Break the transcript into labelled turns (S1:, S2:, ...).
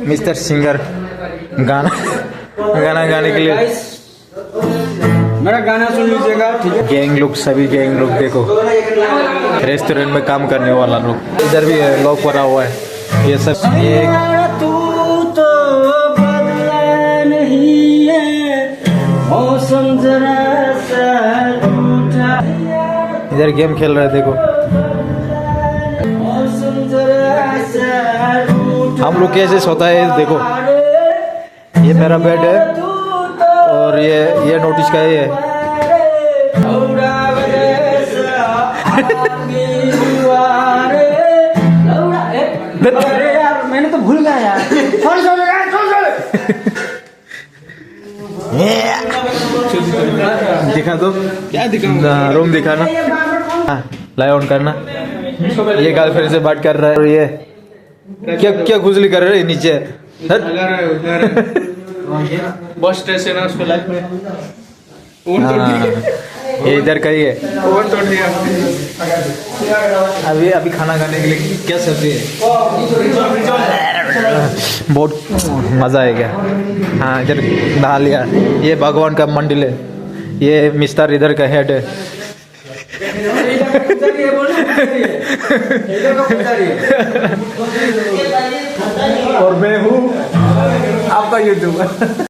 S1: Mister singer गाना गाने के लिए
S2: मेरा गाना सुन लीजिएगा, ठीक है।
S1: गैंग लोग, सभी गैंग लोग देखो, रेस्टोरेंट में काम करने वाला लोग, इधर भी है, लॉक पड़ा हुआ है। ये सब ये
S2: तू तो बदला नहीं है, मौसम जरा सा रूठा,
S1: इधर गेम खेल रहे हैं, देखो
S2: मौसम जरा सा रूठा।
S1: हम लोग कैसे सोता है देखो, ये मेरा बेड है और ये नोटिस का ये है।
S2: अरे यार मैंने तो भूल गया यार, छोड़
S1: दिखा दो,
S2: क्या दिखाऊंगा?
S1: रूम दिखाना, लाइट ऑन करना। ये गर्लफ्रेंड से बात कर रहा है और ये क्या क्या खुजली कर रहे हैं नीचे।
S2: बस स्टेशन है, उसको लाइफ में
S1: हाँ, ये इधर का ही है।
S2: ओवन तोड़ दिया।
S1: अभी खाना खाने के लिए क्या सब्जी है? बहुत मज़ा आएगा। हाँ, इधर नहा लिया। ये भगवान का मंदिर है, ये मिस्टर इधर का हेड है।
S2: और मैं हूँ आपका यूट्यूबर।